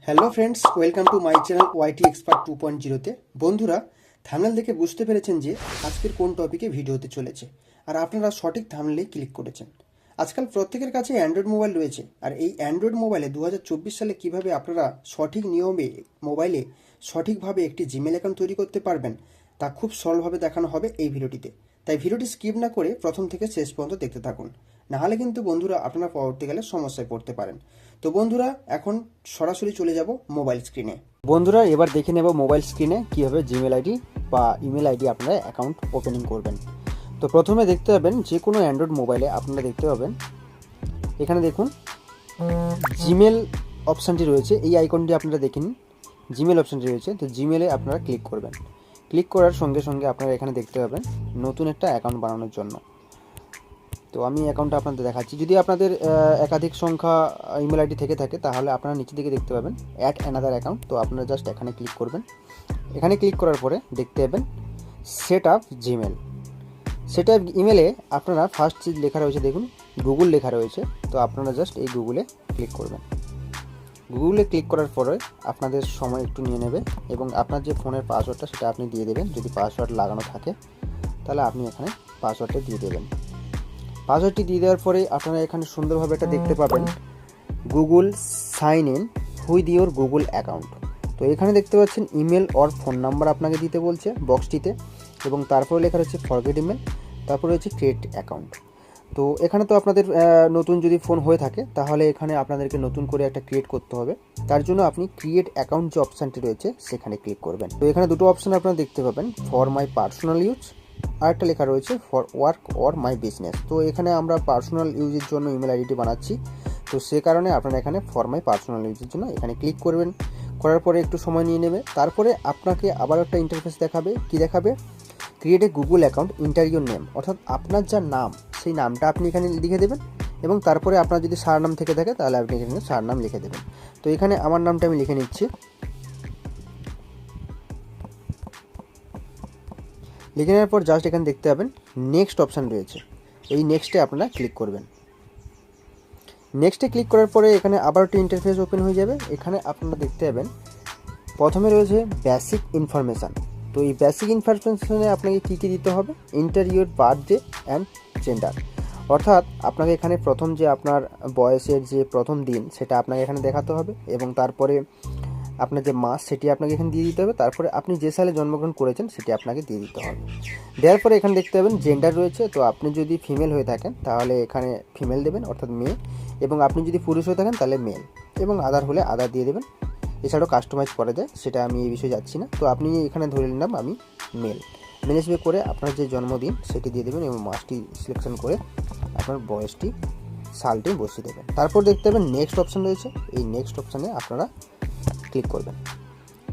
Hello friends, welcome to my channel YT expert 2.0-তে। বন্ধুরা, thumbnail দেখে বুঝতে পেরেছেন যে আজকের কোন টপিকে ভিডিও হতে চলেছে, আর আপনারা সঠিক থাম্বনেলেই ক্লিক করেছেন। আজকাল প্রত্যেকের কাছে অ্যান্ড্রয়েড মোবাইল রয়েছে, আর এই অ্যান্ড্রয়েড মোবাইলে 2024 সালে কিভাবে আপনারা সঠিক নিয়মে মোবাইলে সঠিকভাবে একটি জিমেল অ্যাকাউন্ট তৈরি করতে পারবেন তা খুব সরলভাবে দেখানো হবে এই ভিডিওটিতে। তাই ভিডিওটি স্কিপ না করে প্রথম থেকে শেষ পর্যন্ত দেখতে থাকুন, নাহলে কিন্তু বন্ধুরা আপনারা পরবর্তীকালে সমস্যায় পড়তে পারেন। তো বন্ধুরা, এখন সরাসরি চলে যাব মোবাইল স্ক্রিনে। বন্ধুরা, এবার দেখে নেব মোবাইল স্ক্রিনে কীভাবে জিমেল আইডি বা ইমেল আইডি আপনারা অ্যাকাউন্ট ওপেনিং করবেন। তো প্রথমে দেখতে পাবেন যে কোনো অ্যান্ড্রয়েড মোবাইলে আপনারা দেখতে পাবেন এখানে দেখুন জিমেল অপশানটি রয়েছে। এই আইকনটি আপনারা দেখে নিন, জিমেল অপশানটি রয়েছে। তো জিমেলে আপনারা ক্লিক করবেন। ক্লিক করার সঙ্গে সঙ্গে আপনারা এখানে দেখতে পাবেন নতুন একটা অ্যাকাউন্ট বানানোর জন্য। তো আমি অ্যাকাউন্টটা আপনাদের দেখাচ্ছি। যদি আপনাদের একাধিক সংখ্যা ইমেল আইডি থেকে থাকে তাহলে আপনারা নিচের দিকে দেখতে পাবেন অ্যাড অ্যানাদার অ্যাকাউন্ট। তো আপনারা জাস্ট এখানে ক্লিক করবেন। এখানে ক্লিক করার পরে দেখতে পাবেন set up Gmail. Set up ইমেলে আপনারা ফার্স্ট যে লেখা রয়েছে দেখুন গুগল লেখা রয়েছে। তো আপনারা জাস্ট এই গুগলে ক্লিক করবেন। গুগলে ক্লিক করার পরে আপনাদের সময় একটু নিয়ে নেবে এবং আপনার যে ফোনের পাসওয়ার্ডটা সেটা আপনি দিয়ে দেবেন। যদি পাসওয়ার্ড লাগানো থাকে তাহলে আপনি এখানে পাসওয়ার্ডটা দিয়ে দেবেন। পাসওয়ার্ডটি দিয়ে দেওয়ার পরে আপনারা এখানে সুন্দরভাবে এটা দেখতে পাবেন Google sign in with your Google account. তো এখানে দেখতে পাচ্ছেন ইমেল অর ফোন নাম্বার আপনাকে দিতে বলছে বক্সটিতে, এবং তারপরে লেখা রয়েছে ফরগেট ইমেল, তারপরে রয়েছে ক্রিয়েট অ্যাকাউন্ট। তো এখানে তো আপনাদের নতুন যদি ফোন হয়ে থাকে তাহলে এখানে আপনাদেরকে নতুন করে একটা ক্রিয়েট করতে হবে। তার জন্য আপনি ক্রিয়েট অ্যাকাউন্ট যে অপশানটি রয়েছে সেখানে ক্লিক করবেন। তো এখানে দুটো অপশান আপনারা দেখতে পাবেন, ফর মাই পার্সোনাল ইউজ আর একটা লেখা রয়েছে for work or my business. তো এখানে আমরা পার্সোনাল ইউজের জন্য ইমেল আইডিটি বানাচ্ছি, তো সে কারণে আপনারা এখানে ফর মাই পার্সোনাল ইউজের জন্য এখানে ক্লিক করবেন। করার পরে একটু সময় নিয়ে নেবে। তারপরে আপনাকে আবার একটা ইন্টারফেস দেখাবে। কি দেখাবে? Create a Google account, inter your name, অর্থাৎ আপনার যা নাম সেই নামটা আপনি এখানে লিখে দেবেন, এবং তারপরে আপনার যদি সারনাম থেকে থাকে তাহলে আপনি এখানে সারনাম লিখে দেবেন। তো এখানে আমার নামটা আমি লিখে নিচ্ছি। লিখে নেওয়ার পর জাস্ট এখানে দেখতে পাবেন নেক্সট অপশান রয়েছে। এই নেক্সটে আপনারা ক্লিক করবেন। নেক্সটে ক্লিক করার পরে এখানে আবার একটা ইন্টারফেস ওপেন হয়ে যাবে। এখানে আপনারা দেখতে পাবেন প্রথমে রয়েছে বেসিক ইনফরমেশান। তো এই বেসিক ইনফরমেশানে আপনাকে কী কী দিতে হবে? Inter your birthday and gender, অর্থাৎ আপনাকে এখানে প্রথম যে আপনার বয়সের যে প্রথম দিন সেটা আপনাকে এখানে দেখাতে হবে, এবং তারপরে আপনার যে মাস সেটি আপনাকে এখানে দিয়ে দিতে হবে। তারপরে আপনি যে সালে জন্মগ্রহণ করেছেন সেটি আপনাকে দিয়ে দিতে হবে। দেওয়ার পরে এখানে দেখতে পাবেন জেন্ডার রয়েছে। তো আপনি যদি ফিমেল হয়ে থাকেন তাহলে এখানে ফিমেল দেবেন, অর্থাৎ মেয়ে, এবং আপনি যদি পুরুষ হয়ে থাকেন তাহলে মেল, এবং আদার হলে আদার দিয়ে দেবেন। এছাড়াও কাস্টমাইজ করা যায়, সেটা আমি এই বিষয়ে যাচ্ছি না। তো আপনি এখানে ধরে নিলাম আমি মেল হিসেবে করে আপনার যে জন্মদিন সেটি দিয়ে দেবেন, এবং মাসটি সিলেকশন করে আপনার বয়সটি সালটি বসিয়ে দেবেন। তারপর দেখতে পাবেন নেক্সট অপশান রয়েছে। এই নেক্সট অপশানে আপনারা ক্লিক করবেন।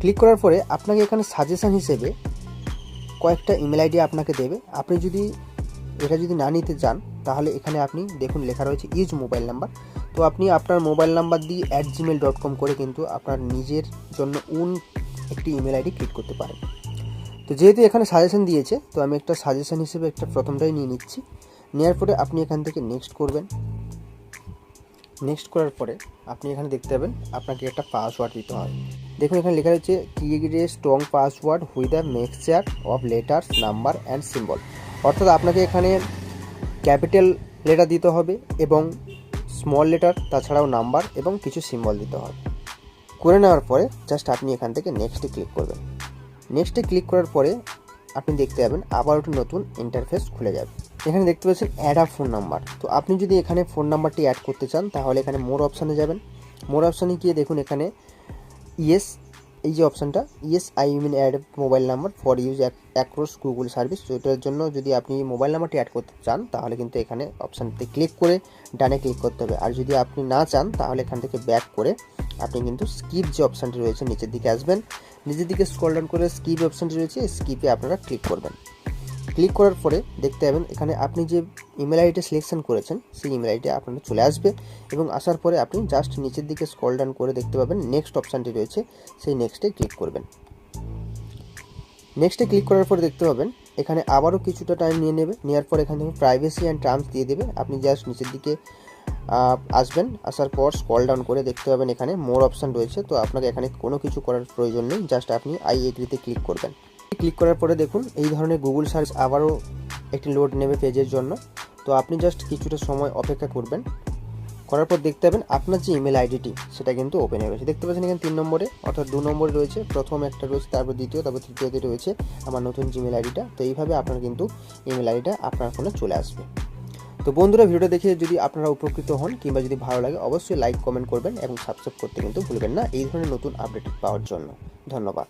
ক্লিক করার পরে আপনাকে এখানে সাজেশান হিসেবে কয়েকটা ইমেল আইডি আপনাকে দেবে। আপনি যদি এটা না নিতে চান তাহলে এখানে আপনি দেখুন লেখা রয়েছে ইউজ মোবাইল নাম্বার। তো আপনি আপনার মোবাইল নাম্বার দিয়ে @gmail.com করে কিন্তু আপনার নিজের জন্য একটি ইমেল আইডি ক্রিয়েট করতে পারেন। তো যেহেতু এখানে সাজেশন দিয়েছে, তো আমি একটা সাজেশন হিসেবে একটা প্রথমটাই নিয়ে নিচ্ছি। নেওয়ার পরে আপনি এখান থেকে নেক্সট করবেন। নেক্সট করার পরে আপনি এখানে দেখতে পাবেন আপনাকে একটা পাসওয়ার্ড দিতে হবে। দেখুন এখানে লেখা রয়েছে create a strong password with a mixture of letters, number and symbol, অর্থাৎ আপনাকে এখানে ক্যাপিটাল লেটার দিতে হবে এবং স্মল লেটার, তাছাড়াও নাম্বার এবং কিছু সিম্বল দিতে হবে। করে নেওয়ার পরে জাস্ট আপনি এখান থেকে নেক্সটে ক্লিক করবেন। নেক্সটে ক্লিক করার পরে আপনি দেখতে পাবেন আবার একটি নতুন ইন্টারফেস খুলে যাবে। এখানে দেখতে পাচ্ছেন অ্যাড আ ফোন নাম্বার। তো আপনি যদি এখানে ফোন নাম্বারটি অ্যাড করতে চান তাহলে এখানে মোর অপশানে যাবেন। মোর অপশানে গিয়ে দেখুন এখানে ইয়েস, এই যে অপশানটা yes I mean add mobile number for use across Google service. তো এটার জন্য যদি আপনি মোবাইল নাম্বারটি অ্যাড করতে চান তাহলে কিন্তু এখানে অপশানটিতে ক্লিক করে ডানে ক্লিক করতে হবে। আর যদি আপনি না চান তাহলে এখান থেকে ব্যাক করে আপনি কিন্তু স্কিপ যে অপশানটি রয়েছে নিচের দিকে আসবেন। নিচের দিকে স্ক্রল ডাউন করে স্কিপ অপশানটি রয়েছে, স্কিপে আপনারা ক্লিক করবেন। ক্লিক করার পরে দেখতে পাবেন এখানে আপনি যে ইমেল আইডিটা সিলেকশন করেছেন সেই ইমেল আইডি আপনার চলে আসবে, এবং আসার পরে আপনি জাস্ট নিচের দিকে স্ক্রল ডাউন করে দেখতে পাবেন নেক্সট অপশানটি রয়েছে, সেই নেক্সটে ক্লিক করবেন। নেক্সটে ক্লিক করার পরে দেখতে পাবেন এখানে আবারও কিছুটা টাইম নিয়ে নেবে। নেওয়ার পর এখান থেকে প্রাইভেসি অ্যান্ড টার্মস দিয়ে দেবে। আপনি জাস্ট নিচের দিকে আসবেন, আসার পর স্ক্রল ডাউন করে দেখতে পাবেন এখানে মোর অপশান রয়েছে। তো আপনাকে এখানে কোনো কিছু করার প্রয়োজন নেই, জাস্ট আপনি আই এগ্রিতে ক্লিক করবেন। ক্লিক করার পরে দেখুন এই ধরনের গুগল সার্চ আবারও একটি লোড নেবে পেজের জন্য। তো আপনি জাস্ট কিছুটা সময় অপেক্ষা করবেন, করার পর দেখতে পাবেন আপনার যে ইমেল আইডিটি সেটা কিন্তু ওপেন হয়ে গেছে। দেখতে পাচ্ছেন এখানে 3 নম্বরে অর্থাৎ 2 নম্বরে রয়েছে, প্রথম একটা রয়েছে, তারপর দ্বিতীয়, তারপর তৃতীয়তে রয়েছে আমার নতুন জিমেল আইডিটা। তো এইভাবে আপনার কিন্তু ইমেল আইডিটা আপনার ফোনে চলে আসবে। তো বন্ধুরা, ভিডিওটা দেখে যদি আপনারা উপকৃত হন কিংবা যদি ভালো লাগে অবশ্যই লাইক কমেন্ট করবেন এবং সাবস্ক্রাইব করতে কিন্তু ভুলবেন না এই ধরনের নতুন আপডেট পাওয়ার জন্য। ধন্যবাদ।